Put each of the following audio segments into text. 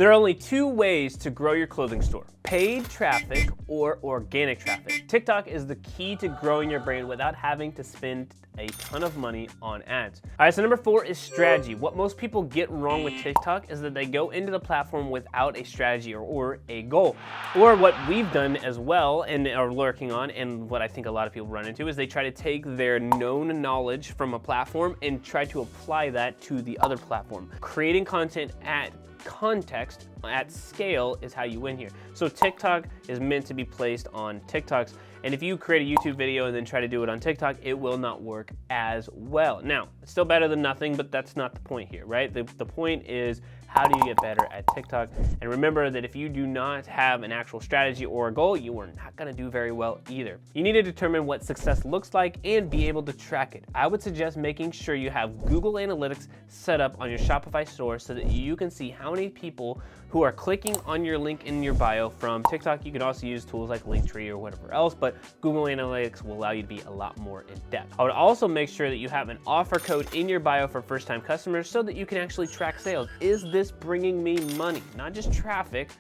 There are only two ways to grow your clothing store: paid traffic or organic traffic. TikTok is the key to growing your brand without having to spend a ton of money on ads. All right, so number 4 is strategy. What most people get wrong with TikTok is that they go into the platform without a strategy or a goal. Or what we've done as well and are working on, and what I think a lot of people run into, is they try to take their known knowledge from a platform and try to apply that to the other platform. Creating content at context at scale is how you win here. So TikTok is meant to be placed on TikToks, and if you create a YouTube video and then try to do it on TikTok, it will not work as well. Now, it's still better than nothing, but that's not the point here, right? The point is, how do you get better at TikTok? And remember that if you do not have an actual strategy or a goal, you are not gonna do very well either. You need to determine what success looks like and be able to track it. I would suggest making sure you have Google Analytics set up on your Shopify store so that you can see how many people who are clicking on your link in your bio from TikTok. You can also use tools like Linktree or whatever else, but Google Analytics will allow you to be a lot more in depth. I would also make sure that you have an offer code in your bio for first-time customers so that you can actually track sales. Is this bringing me money? Not just traffic,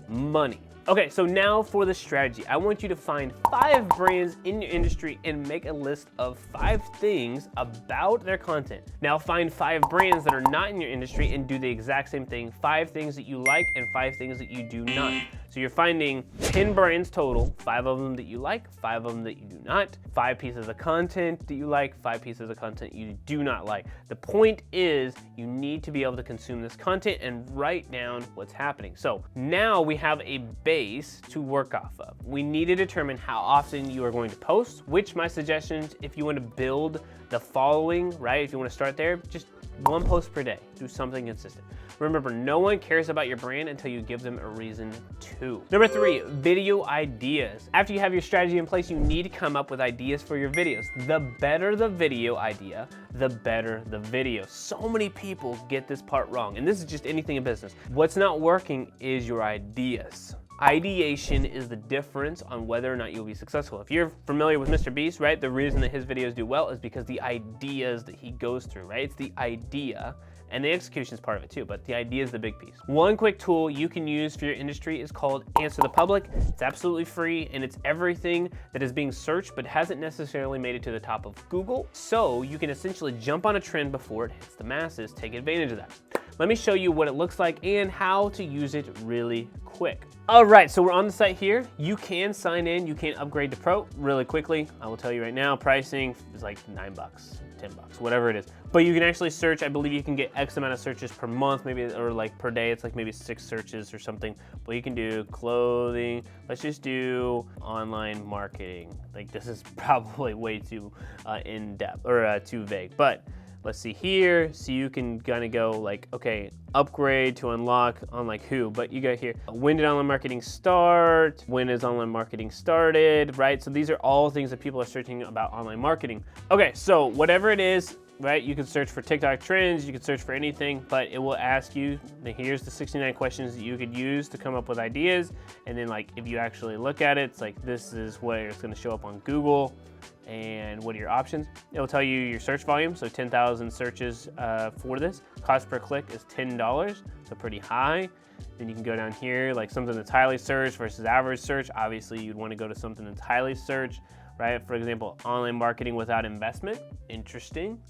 money. Okay, so now for the strategy. I want you to find 5 brands in your industry and make a list of 5 things about their content. Now find 5 brands that are not in your industry and do the exact same thing. 5 things that you like and 5 things that you do not. So you're finding 10 brands total, 5 of them that you like, 5 of them that you do not, 5 pieces of content that you like, 5 pieces of content you do not like. The point is, you need to be able to consume this content and write down what's happening. So now we have a base to work off of. We need to determine how often you are going to post, which my suggestions, if you want to build the following, right? If you want to start there, just 1 post per day, do something consistent. Remember, no one cares about your brand until you give them a reason to. Number 3, video ideas. After you have your strategy in place, you need to come up with ideas for your videos. The better the video idea, the better the video. So many people get this part wrong, and this is just anything in business. What's not working is your ideas. Ideation is the difference on whether or not you'll be successful. If you're familiar with Mr. Beast, right, the reason that his videos do well is because the ideas that he goes through, right? It's the idea, and the execution is part of it too, but the idea is the big piece. One quick tool you can use for your industry is called Answer the Public. It's absolutely free, and it's everything that is being searched but hasn't necessarily made it to the top of Google. So you can essentially jump on a trend before it hits the masses, take advantage of that. Let me show you what it looks like and how to use it really quick. All right, so we're on the site here. You can sign in, you can upgrade to Pro really quickly. I will tell you right now, pricing is like $9, $10, whatever it is. But you can actually search, I believe you can get X amount of searches per month, maybe, or like per day, it's like maybe 6 searches or something. But you can do clothing, let's just do online marketing. Like this is probably way too in depth or too vague, but let's see here. So you can kind of go like, okay, upgrade to unlock on like who, but you got here, when did online marketing start? When is online marketing started, right? So these are all things that people are searching about online marketing. Okay, so whatever it is, right? You can search for TikTok trends, you can search for anything, but it will ask you, here's the 69 questions that you could use to come up with ideas. And then like, if you actually look at it, it's like, this is where it's gonna show up on Google. And what are your options? It'll tell you your search volume, so 10,000 searches for this. Cost per click is $10, so pretty high. Then you can go down here, like something that's highly searched versus average search. Obviously, you'd want to go to something that's highly searched, right? For example, online marketing without investment, interesting.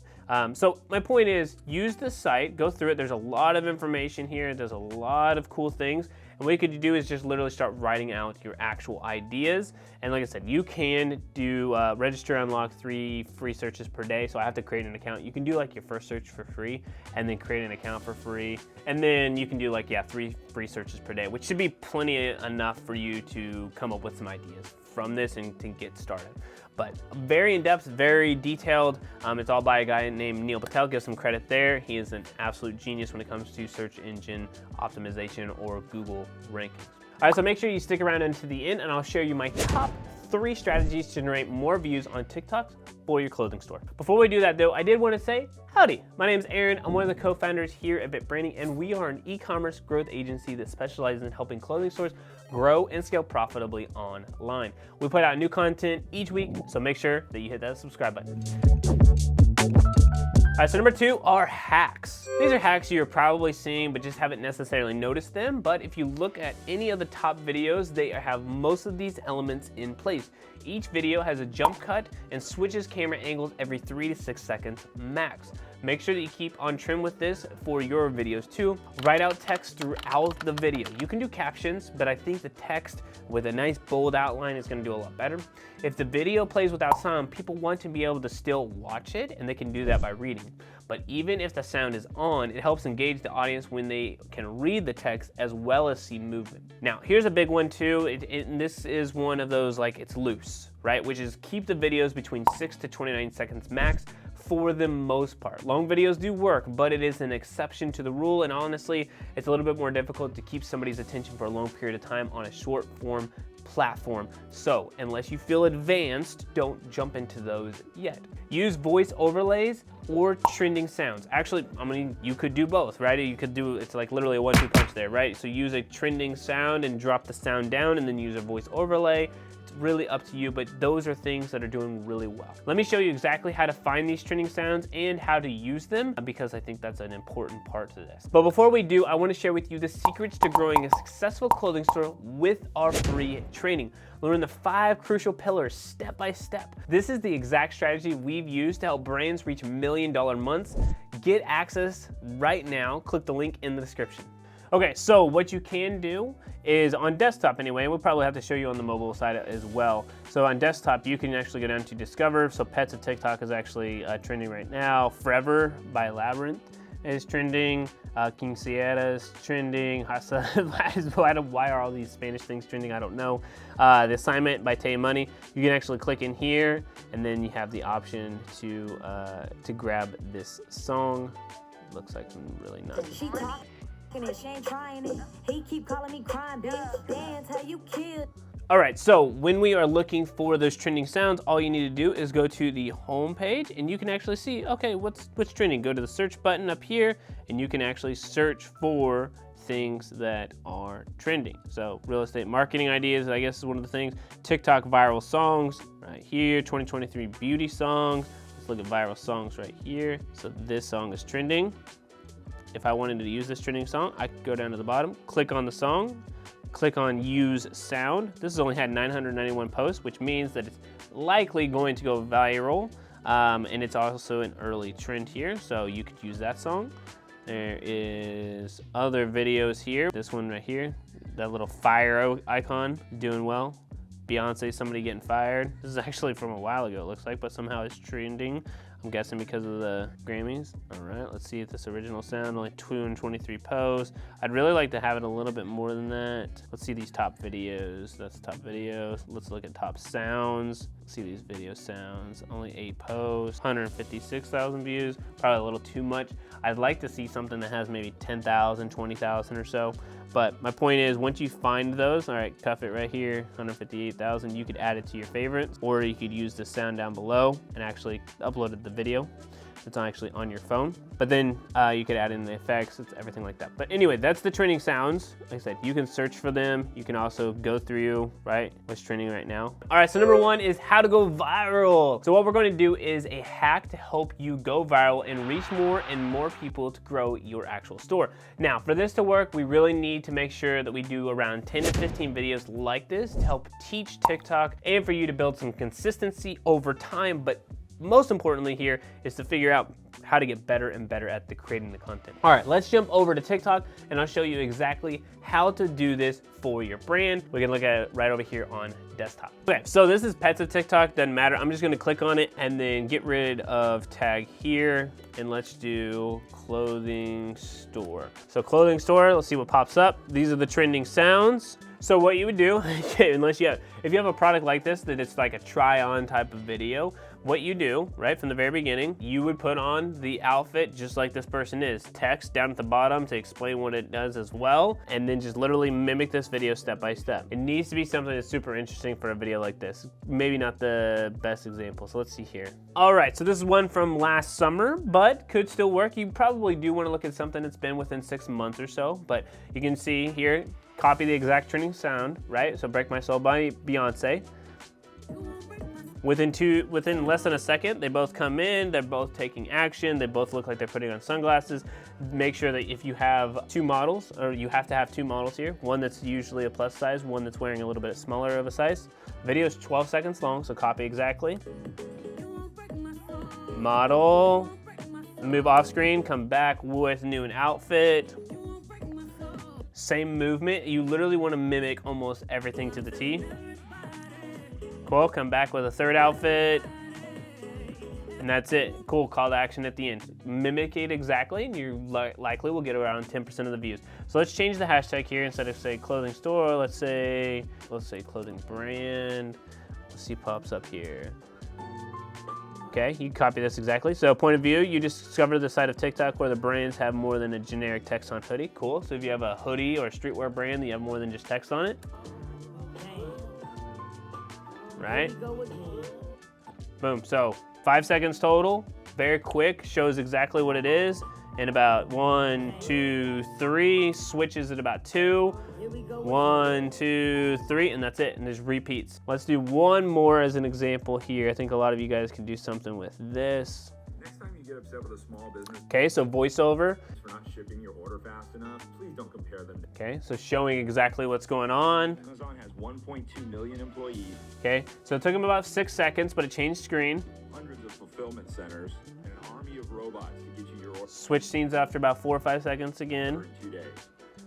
So my point is, use the site, go through it. There's a lot of information here. There's a lot of cool things. And what you could do is just literally start writing out your actual ideas. And like I said, you can do register, unlock 3 free searches per day. So I have to create an account. You can do like your first search for free and then create an account for free. And then you can do like, 3 free searches per day, which should be plenty enough for you to come up with some ideas from this and to get started. But very in-depth, very detailed. It's all by a guy named Neil Patel. Give some credit there. He is an absolute genius when it comes to search engine optimization or Google rankings. All right, so make sure you stick around until the end and I'll share you my top 3 strategies to generate more views on TikTok for your clothing store. Before we do that though, I did want to say, howdy, my name is Aaron. I'm one of the co-founders here at Bit Branding, and we are an e-commerce growth agency that specializes in helping clothing stores grow and scale profitably online. We put out new content each week, so make sure that you hit that subscribe button. right, so number 2 are hacks. These are hacks you're probably seeing but just haven't necessarily noticed them, but if you look at any of the top videos, they have most of these elements in place. Each video has a jump cut and switches camera angles every 3 to 6 seconds max. Make sure that you keep on trim with this for your videos too. Write out text throughout the video. You can do captions, but I think the text with a nice bold outline is gonna do a lot better. If the video plays without sound, people want to be able to still watch it, and they can do that by reading. But even if the sound is on, it helps engage the audience when they can read the text as well as see movement. Now, here's a big one too, and this is one of those like it's loose, right? Which is keep the videos between 6 to 29 seconds max for the most part. Long videos do work, but it is an exception to the rule, and honestly, it's a little bit more difficult to keep somebody's attention for a long period of time on a short form platform. So unless you feel advanced, don't jump into those yet. Use voice overlays or trending sounds. Actually, I mean, you could do both, right? You could do, it's like literally a 1-2 punch there, right? So use a trending sound and drop the sound down, and then use a voice overlay. It's really up to you, but those are things that are doing really well. Let me show you exactly how to find these trending sounds and how to use them, because I think that's an important part to this. But before we do, I want to share with you the secrets to growing a successful clothing store with our free training. Learn the 5 crucial pillars step by step. This is the exact strategy we've used to help brands reach $1 million months. Get access right now. Click the link in the description. Okay, so what you can do is on desktop anyway, and we'll probably have to show you on the mobile side as well. So on desktop, you can actually go down to Discover. So Pets of TikTok is actually trending right now. Forever by Labyrinth is trending. King Sierra is trending. Why are all these Spanish things trending? I don't know. The Assignment by Tay Money. You can actually click in here, and then you have the option to grab this song. Looks like some really nice. All right, so when we are looking for those trending sounds, all you need to do is go to the home page, and you can actually see, okay, what's trending. Go to the search button up here, and you can actually search for things that are trending. So real estate marketing ideas, I guess, is one of the things. TikTok viral songs right here. 2023 beauty songs. Let's look at viral songs right here. So this song is trending. If I wanted to use this trending song, I could go down to the bottom, click on the song, click on use sound. This has only had 991 posts, which means that it's likely going to go viral. And it's also an early trend here, so you could use that song. There is other videos here. This one right here, that little fire icon, doing well. Beyonce, somebody getting fired. This is actually from a while ago, it looks like, but somehow it's trending. I'm guessing because of the Grammys. All right, let's see if this original sound, only 223 posts. I'd really like to have it a little bit more than that. Let's see these top videos. That's top videos. Let's look at top sounds. Let's see these video sounds. Only 8 posts, 156,000 views. Probably a little too much. I'd like to see something that has maybe 10,000, 20,000 or so. But my point is, once you find those, all right, cuff it right here, 158,000, you could add it to your favorites, or you could use the sound down below and actually upload the video. It's actually on your phone. But then you could add in the effects, it's everything like that. But anyway, that's the trending sounds. Like I said, you can search for them. You can also go through, right, what's trending right now. All right, so number 1 is how to go viral. So what we're going to do is a hack to help you go viral and reach more and more people to grow your actual store. Now, for this to work, we really need to make sure that we do around 10 to 15 videos like this to help teach TikTok and for you to build some consistency over time. But most importantly here is to figure out how to get better and better at creating the content. All right, let's jump over to TikTok and I'll show you exactly how to do this for your brand. We can look at it right over here on desktop. Okay, so this is Pets of TikTok, doesn't matter. I'm just gonna click on it and then get rid of tag here, and let's do clothing store. So clothing store, let's see what pops up. These are the trending sounds. So what you would do, if you have a product like this, that it's like a try on type of video, what you do, right, from the very beginning, you would put on the outfit just like this person is. Text down at the bottom to explain what it does as well, and then just literally mimic this video step by step. It needs to be something that's super interesting for a video like this. Maybe not the best example, so let's see here. All right, so this is one from last summer, but could still work. You probably do want to look at something that's been within 6 months or so, but you can see here, copy the exact trending sound, right? So Break My Soul by Beyonce. Within less than a second, they both come in, they're both taking action, they both look like they're putting on sunglasses. Make sure that if you have two models, or you have to have two models here, one that's usually a plus size, one that's wearing a little bit smaller of a size. Video is 12 seconds long, so copy exactly. Model, move off screen, come back with new outfit. Same movement. You literally want to mimic almost everything to the T. Cool, come back with a third outfit. And that's it. Cool, call to action at the end. Mimic it exactly, and you likely will get around 10% of the views. So let's change the hashtag here. Instead of say clothing store, let's say clothing brand. Let's see, pops up here. Okay, you copy this exactly. So point of view, you just discovered the site of TikTok where the brands have more than a generic text on hoodie. Cool, so if you have a hoodie or a streetwear brand, you have more than just text on it. Right? Boom, so 5 seconds total, very quick, shows exactly what it is. In about 1, 2, 3, switches at about 2. 1, 2, 3, and that's it, and there's repeats. Let's do one more as an example here. I think a lot of you guys can do something with this. Next time you get upset with a small business. Okay, so voiceover. For not shipping your order fast enough, please don't compare them. Okay, so showing exactly what's going on. Amazon has 1.2 million employees. Okay, so it took them about 6 seconds, but it changed screen. Hundreds of fulfillment centers and an army of robots to get you your order. Switch scenes after about 4 or 5 seconds again. In 2 days.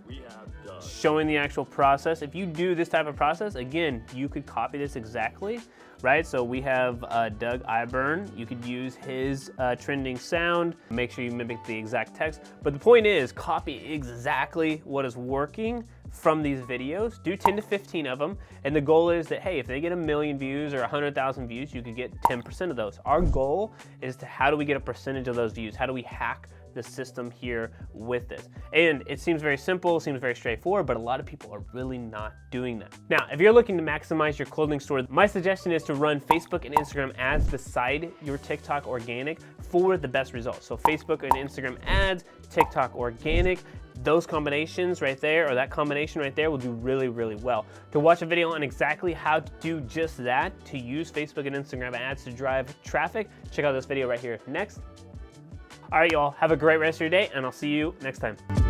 We have Doug. Showing the actual process. If you do this type of process, again, you could copy this exactly, right? So we have Doug Iburn. You could use his trending sound. Make sure you mimic the exact text. But the point is, copy exactly what is working from these videos. Do 10 to 15 of them. And the goal is that, hey, if they get 1 million views or 100,000 views, you could get 10% of those. Our goal is to how do we get a percentage of those views? How do we hack the system here with this? And it seems very simple, seems very straightforward, but a lot of people are really not doing that. Now, if you're looking to maximize your clothing store, my suggestion is to run Facebook and Instagram ads beside your TikTok organic for the best results. So Facebook and Instagram ads, TikTok organic, those combinations right there, or that combination right there, will do really, really well. To watch a video on exactly how to do just that, to use Facebook and Instagram ads to drive traffic, check out this video right here next. All right, y'all, have a great rest of your day, and I'll see you next time.